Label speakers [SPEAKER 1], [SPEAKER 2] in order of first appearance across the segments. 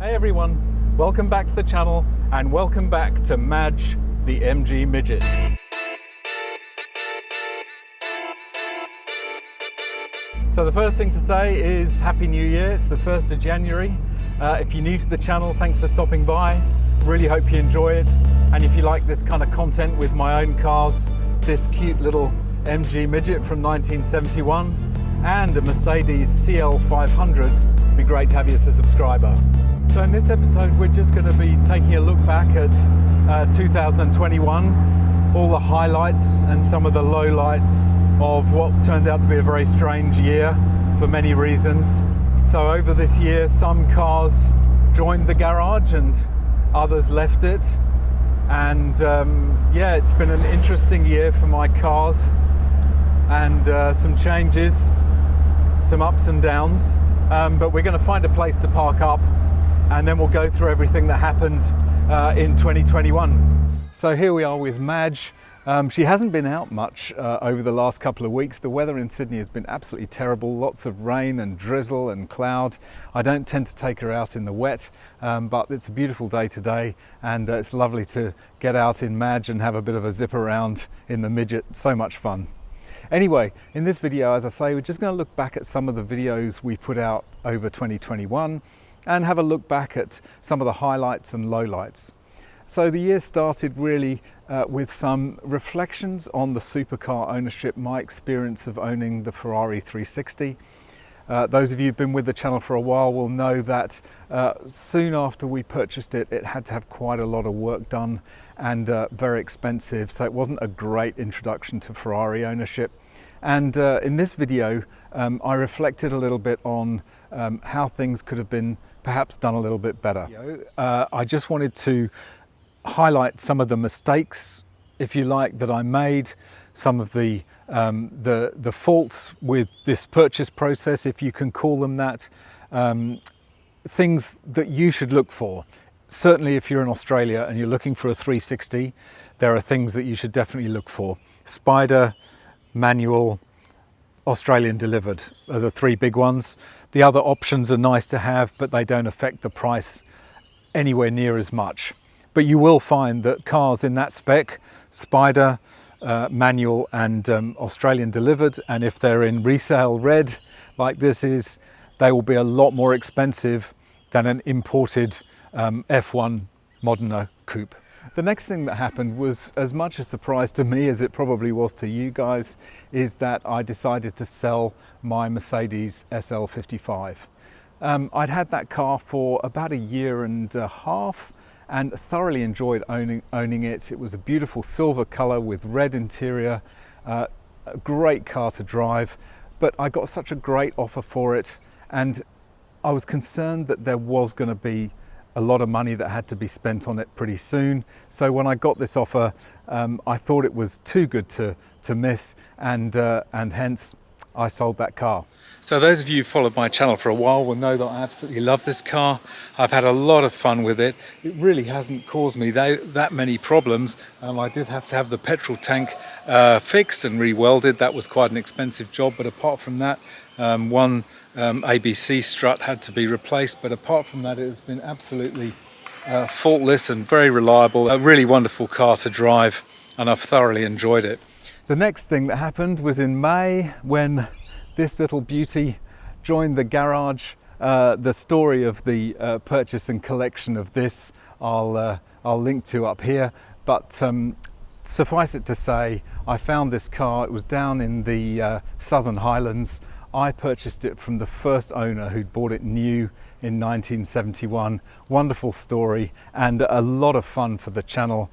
[SPEAKER 1] Hey everyone, welcome back to the channel and welcome back to Madge the MG Midget. So the first thing to say is Happy New Year. It's the 1st of January. If you're new to the channel, thanks for stopping by. Really hope you enjoy it. And if you like this kind of content with my own cars, this cute little MG Midget from 1971 and a Mercedes CL500, it'd be great to have you as a subscriber. So in this episode, we're just going to be taking a look back at 2021, all the highlights and some of the lowlights of what turned out to be a very strange year for many reasons. So over this year, some cars joined the garage and others left it. And yeah, it's been an interesting year for my cars and some changes, some ups and downs. But we're going to find a place to park up and then we'll go through everything that happened in 2021. So here we are with Madge. She hasn't been out much over the last couple of weeks. The weather in Sydney has been absolutely terrible. Lots of rain and drizzle and cloud. I don't tend to take her out in the wet, but it's a beautiful day today and it's lovely to get out in Madge and have a bit of a zip around in the Midget. So much fun. Anyway, in this video, as I say, we're just going to look back at some of the videos we put out over 2021 and have a look back at some of the highlights and lowlights. So the year started really with some reflections on the supercar ownership, my experience of owning the Ferrari 360. Those of you who've been with the channel for a while will know that soon after we purchased it, it had to have quite a lot of work done and very expensive. So it wasn't a great introduction to Ferrari ownership. And in this video, I reflected a little bit on how things could have been perhaps done a little bit better. I just wanted to highlight some of the mistakes, if you like, that I made, some of the faults with this purchase process, if you can call them that, things that you should look for. Certainly if you're in Australia and you're looking for a 360, there are things that you should definitely look for. Spider, manual, Australian delivered are the three big ones. The other options are nice to have, but they don't affect the price anywhere near as much. But you will find that cars in that spec, Spider, manual and Australian delivered, and if they're in resale red like this is, they will be a lot more expensive than an imported F1 Modena coupe. The next thing that happened was as much a surprise to me as it probably was to you guys, is that I decided to sell my Mercedes CL500. I'd had that car for about a year and a half and thoroughly enjoyed owning it. It was a beautiful silver color with red interior, a great car to drive, but I got such a great offer for it and I was concerned that there was going to be a lot of money that had to be spent on it pretty soon. So when I got this offer, I thought it was too good to miss, and hence I sold that car. So those of you who followed my channel for a while will know that I absolutely love this car. I've had a lot of fun with it. It really hasn't caused me that many problems. I did have to have the petrol tank fixed and re-welded. That was quite an expensive job, but apart from that, one ABC strut had to be replaced, but apart from that, it has been absolutely faultless and very reliable. A really wonderful car to drive, and I've thoroughly enjoyed it. The next thing that happened was in May when this little beauty joined the garage. The story of the purchase and collection of this I'll link to up here, but suffice it to say, I found this car. It was down in the Southern Highlands. I purchased it from the first owner who'd bought it new in 1971. Wonderful story and a lot of fun for the channel.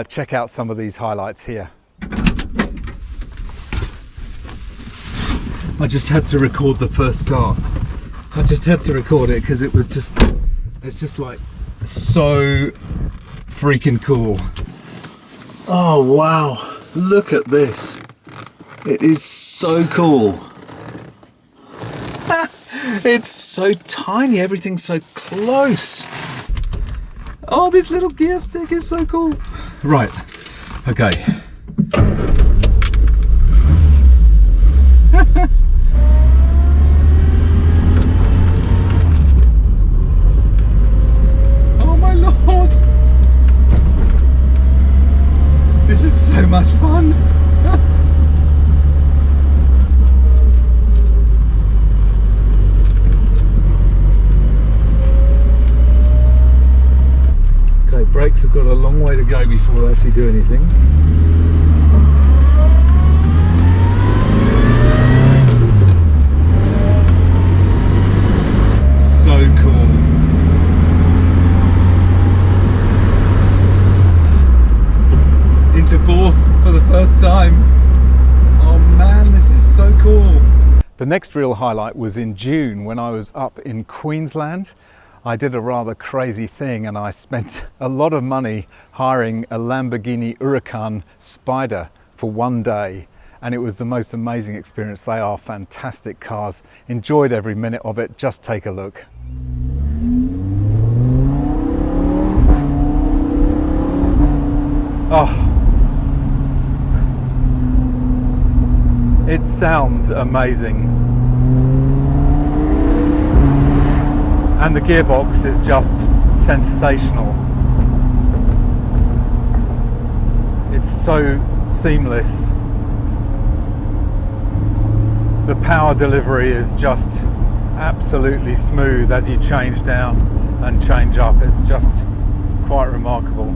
[SPEAKER 1] Check out some of these highlights here. I just had to record the first start. I just had to record it because it's just like so freaking cool. Oh wow, look at this. It is so cool. It's so tiny, everything's so close. Oh, this little gear stick is so cool. Right, okay. brakes have got a long way to go before they actually do anything. So cool. Into fourth for the first time. Oh man, this is so cool. The next real highlight was in June when I was up in Queensland. I did a rather crazy thing and I spent a lot of money hiring a Lamborghini Huracan Spider for one day, and it was the most amazing experience. They are fantastic cars. Enjoyed every minute of it. Just take a look. Oh, it sounds amazing. And the gearbox is just sensational. It's so seamless. The power delivery is just absolutely smooth as you change down and change up. It's just quite remarkable.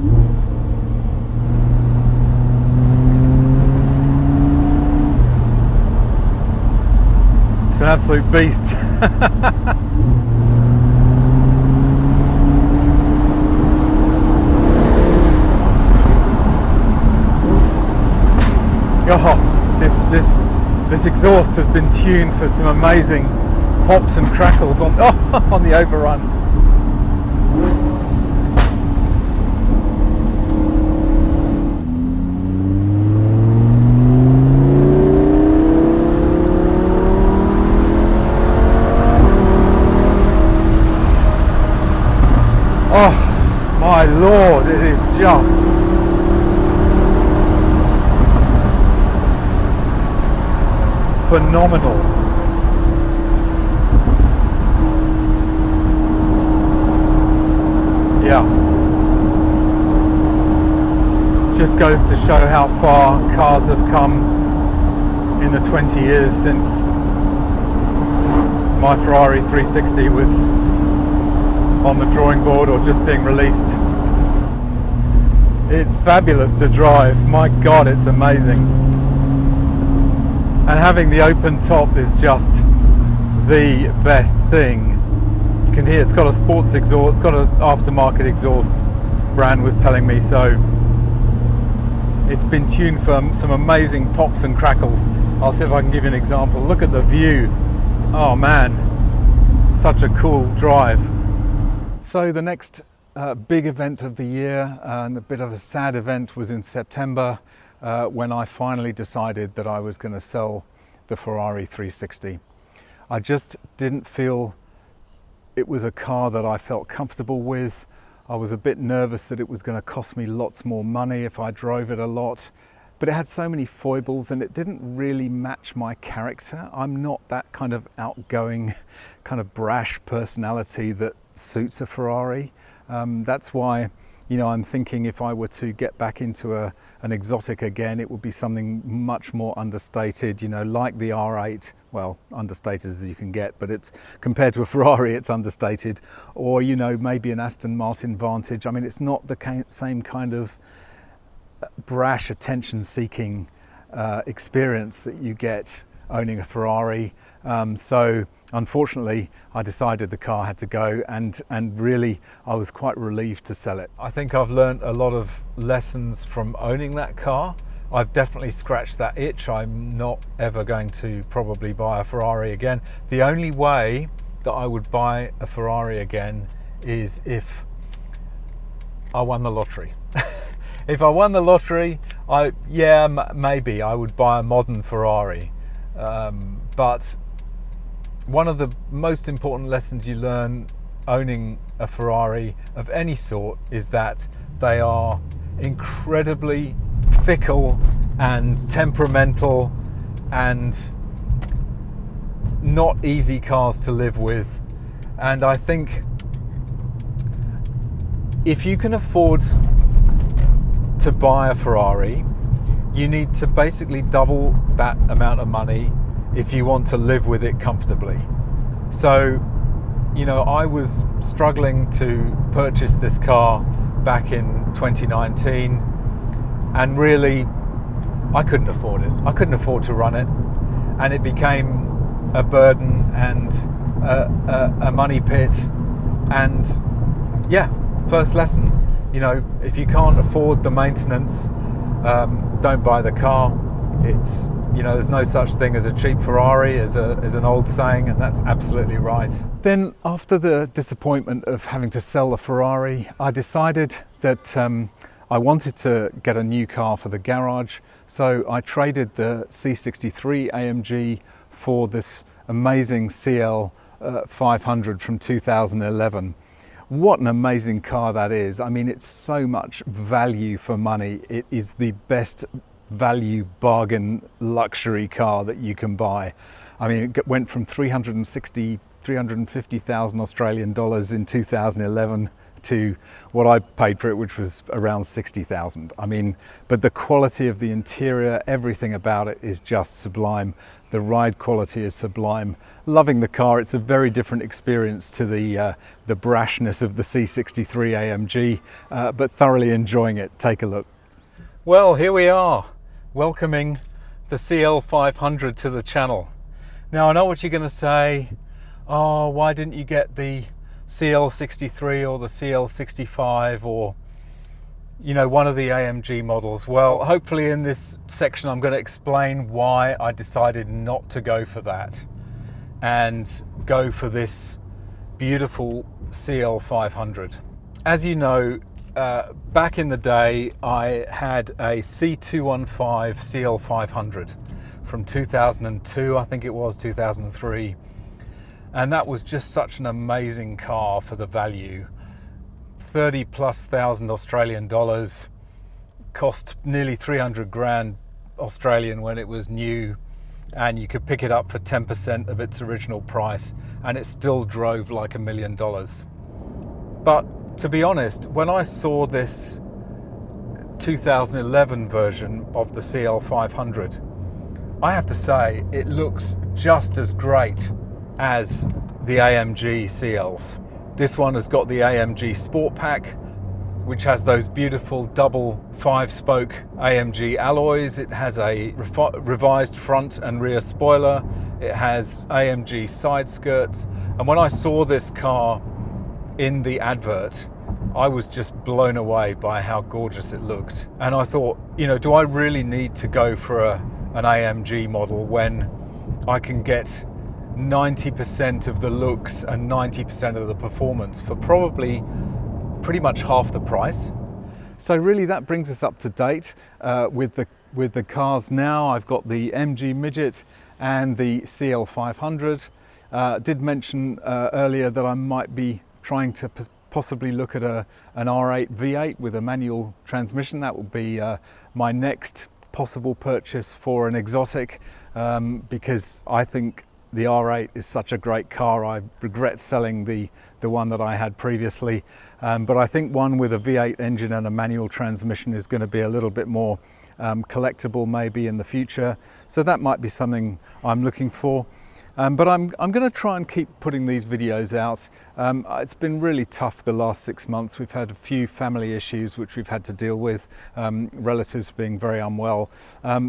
[SPEAKER 1] It's an absolute beast. Oh, this exhaust has been tuned for some amazing pops and crackles on the overrun. Oh my lord, it is just phenomenal. Yeah. Just goes to show how far cars have come in the 20 years since my Ferrari 360 was on the drawing board or just being released. It's fabulous to drive. My God, it's amazing. And having the open top is just the best thing. You can hear it's got a sports exhaust, it's got an aftermarket exhaust, Brand was telling me, so it's been tuned for some amazing pops and crackles. I'll see if I can give you an example. Look at the view. Oh man, such a cool drive. So the next big event of the year, and a bit of a sad event, was in September. When I finally decided that I was going to sell the Ferrari 360. I just didn't feel it was a car that I felt comfortable with. I was a bit nervous that it was going to cost me lots more money if I drove it a lot, but it had so many foibles and it didn't really match my character. I'm not that kind of outgoing, kind of brash personality that suits a Ferrari. That's why, you know, I'm thinking if I were to get back into an exotic again, it would be something much more understated, you know, like the R8. Well, understated as you can get, but it's compared to a Ferrari, it's understated. Or, you know, maybe an Aston Martin Vantage. I mean, it's not the same kind of brash, attention-seeking experience that you get owning a Ferrari. So unfortunately, I decided the car had to go, and really I was quite relieved to sell it. I think I've learned a lot of lessons from owning that car. I've definitely scratched that itch. I'm not ever going to probably buy a Ferrari again. The only way that I would buy a Ferrari again is if I won the lottery. If I won the lottery, maybe I would buy a modern Ferrari. But one of the most important lessons you learn owning a Ferrari of any sort is that they are incredibly fickle and temperamental and not easy cars to live with. And I think if you can afford to buy a Ferrari, you need to basically double that amount of money if you want to live with it comfortably. So, you know, I was struggling to purchase this car back in 2019, and really I couldn't afford it. I couldn't afford to run it, and it became a burden and a money pit. And yeah, first lesson, you know, if you can't afford the maintenance, don't buy the car. It's, you know, there's no such thing as a cheap Ferrari, as an old saying, and that's absolutely right. Then after the disappointment of having to sell the Ferrari, I decided that I wanted to get a new car for the garage. So I traded the C63 AMG for this amazing CL500 from 2011. What an amazing car that is. I mean, it's so much value for money. It is the best value bargain luxury car that you can buy. I mean, it went from 350,000 Australian dollars in 2011 to what I paid for it, which was around 60,000. I mean, but the quality of the interior, everything about it is just sublime. The ride quality is sublime. Loving the car. It's a very different experience to the brashness of the C63 AMG, but thoroughly enjoying it. Take a look. Well, here we are, welcoming the CL500 to the channel. Now, I know what you're going to say. Oh, why didn't you get the CL63 or the CL65 or, you know, one of the AMG models? Well, hopefully in this section I'm going to explain why I decided not to go for that and go for this beautiful CL500. As you know, back in the day I had a C215 CL500 from 2002, I think it was 2003. And that was just such an amazing car for the value. 30,000+ Australian dollars, cost nearly 300 grand Australian when it was new, and you could pick it up for 10% of its original price, and it still drove like $1 million. But to be honest, when I saw this 2011 version of the CL500, I have to say it looks just as great as the AMG CLs. This one has got the AMG Sport Pack, which has those beautiful double 5-spoke AMG alloys. It has a revised front and rear spoiler. It has AMG side skirts. And when I saw this car in the advert, I was just blown away by how gorgeous it looked. And I thought, you know, do I really need to go for an AMG model when I can get 90% of the looks and 90% of the performance for probably pretty much half the price? So really that brings us up to date with the cars now. I've got the MG Midget and the CL500. Did mention earlier that I might be trying to possibly look at an R8 V8 with a manual transmission. That will be my next possible purchase for an exotic, because I think the R8 is such a great car. I regret selling the one that I had previously, but I think one with a V8 engine and a manual transmission is going to be a little bit more collectible maybe in the future. So that might be something I'm looking for. But I'm going to try and keep putting these videos out. It's been really tough the last 6 months. We've had a few family issues which we've had to deal with, relatives being very unwell.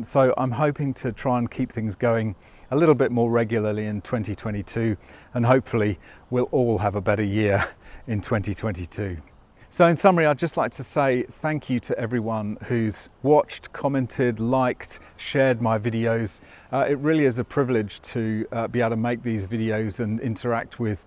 [SPEAKER 1] So I'm hoping to try and keep things going a little bit more regularly in 2022, and hopefully we'll all have a better year in 2022. So in summary, I'd just like to say thank you to everyone who's watched, commented, liked, shared my videos. It really is a privilege to be able to make these videos and interact with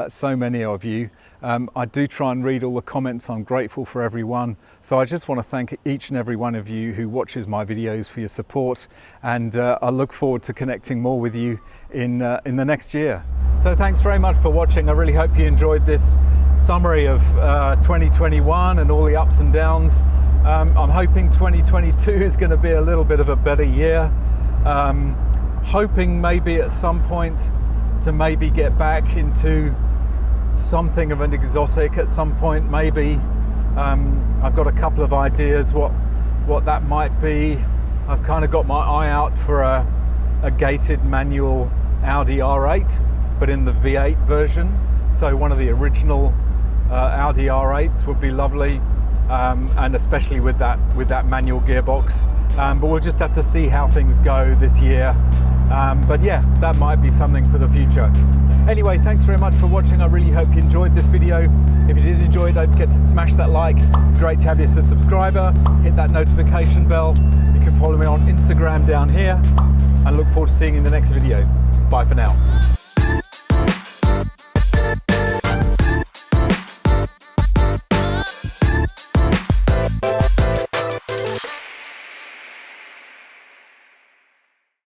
[SPEAKER 1] so many of you. I do try and read all the comments. I'm grateful for everyone. So I just want to thank each and every one of you who watches my videos for your support, and I look forward to connecting more with you in the next year. So thanks very much for watching. I really hope you enjoyed this summary of 2021 and all the ups and downs. I'm hoping 2022 is going to be a little bit of a better year. Hoping maybe at some point to maybe get back into something of an exotic at some point, maybe. I've got a couple of ideas what that might be. I've kind of got my eye out for a gated manual Audi R8, but in the V8 version. So one of the original Audi R8s would be lovely. and especially with that manual gearbox. But we'll just have to see how things go this year. But yeah, that might be something for the future. Anyway, thanks very much for watching. I really hope you enjoyed this video. If you did enjoy it, don't forget to smash that like. Great to have you as a subscriber. Hit that notification bell. You can follow me on Instagram down here, and look forward to seeing you in the next video. Bye for now.